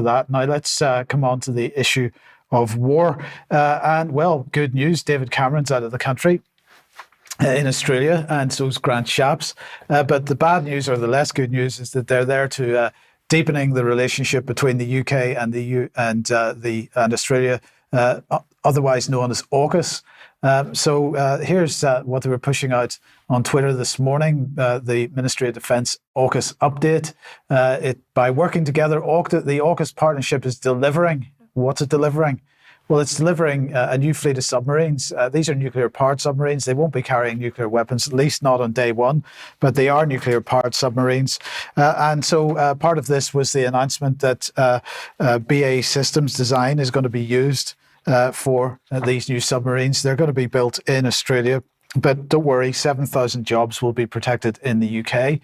that. Now let's come on to the issue of war. And well, good news, David Cameron's out of the country in Australia, and so's Grant Shapps. But the bad news, or the less good news, is that they're there to deepening the relationship between the UK and the EU and Australia, otherwise known as AUKUS. So here's what they were pushing out on Twitter this morning, the Ministry of Defence AUKUS update. By working together, the AUKUS partnership is delivering. What's it delivering? Well, it's delivering a new fleet of submarines. These are nuclear-powered submarines. They won't be carrying nuclear weapons, at least not on day one, but they are nuclear-powered submarines. And so part of this was the announcement that BAE Systems design is going to be used for these new submarines. They're going to be built in Australia. But don't worry, 7,000 jobs will be protected in the UK.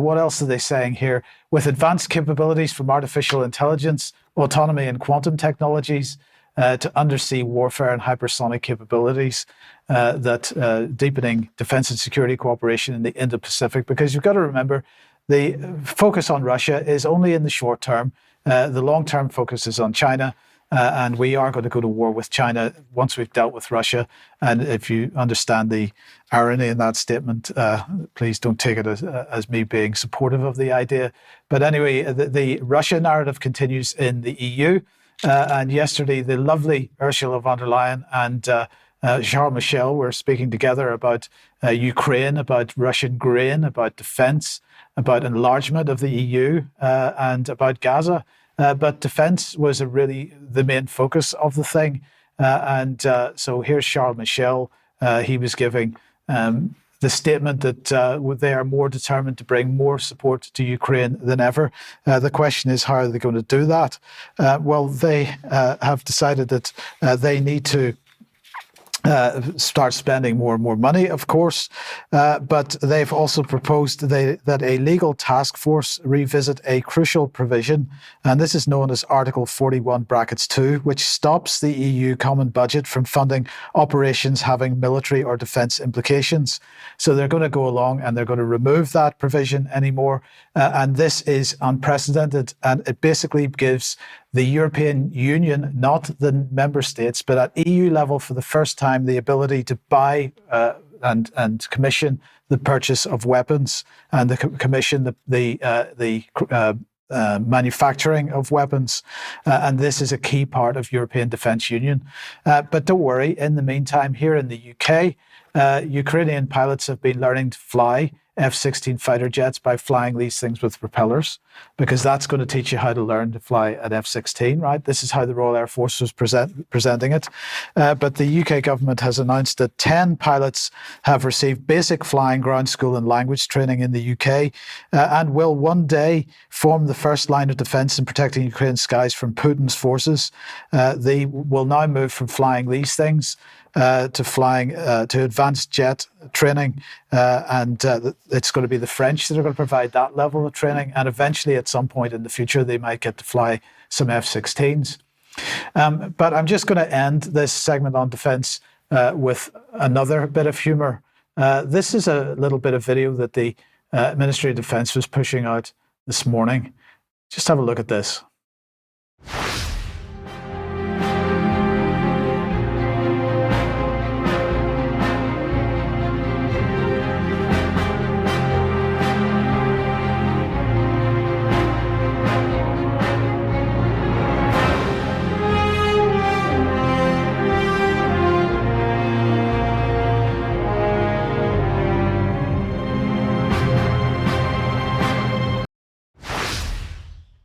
What else are they saying here? With advanced capabilities from artificial intelligence, autonomy and quantum technologies, to undersea warfare and hypersonic capabilities, that deepening defense and security cooperation in the Indo-Pacific. Because you've got to remember, the focus on Russia is only in the short term. The long-term focus is on China. And we are going to go to war with China once we've dealt with Russia. And if you understand the irony in that statement, please don't take it as me being supportive of the idea. But anyway, the Russia narrative continues in the EU. And yesterday, the lovely Ursula von der Leyen and Charles Michel were speaking together about Ukraine, about Russian grain, about defense, about enlargement of the EU, and about Gaza. But defense was really the main focus of the thing. So here's Charles Michel. He was giving the statement that they are more determined to bring more support to Ukraine than ever. The question is, how are they going to do that? Well, they have decided that they need to start spending more and more money, of course, but they've also proposed that a legal task force revisit a crucial provision, and this is known as Article 41(2), which stops the EU common budget from funding operations having military or defence implications. So they're going to go along and they're going to remove that provision anymore, and this is unprecedented, and it basically gives the European Union, not the member states, but at EU level for the first time, the ability to buy and commission the purchase of weapons and commission the manufacturing of weapons. And this is a key part of European Defence Union. But don't worry, in the meantime, here in the UK, Ukrainian pilots have been learning to fly F-16 fighter jets by flying these things with propellers, because that's going to teach you how to learn to fly an F-16, right? This is how the Royal Air Force was presenting it. But the UK government has announced that 10 pilots have received basic flying, ground school and language training in the UK, and will one day form the first line of defence in protecting Ukraine's skies from Putin's forces. They will now move from flying these things to flying to advanced jet training, and it's going to be the French that are going to provide that level of training, and eventually at some point in the future they might get to fly some F-16s. But I'm just going to end this segment on defence with another bit of humour. This is a little bit of video that the Ministry of Defence was pushing out this morning. Just have a look at this.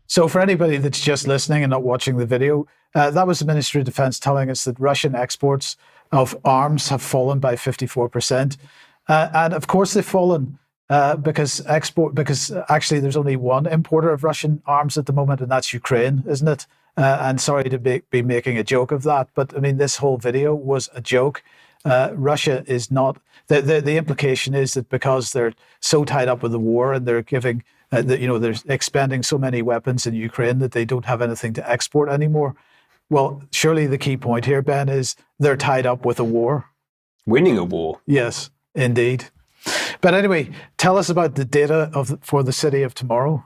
So for anybody that's just listening and not watching the video, that was the Ministry of Defence telling us that Russian exports of arms have fallen by 54%. And of course they've fallen because actually there's only one importer of Russian arms at the moment, and that's Ukraine, isn't it? And sorry to be making a joke of that, but I mean, this whole video was a joke. Russia is not, the implication is that because they're so tied up with the war and they're giving, they're expending so many weapons in Ukraine that they don't have anything to export anymore. Well, surely the key point here, Ben, is they're tied up with a war. Winning a war. Yes, indeed. But anyway, tell us about the data for the city of tomorrow.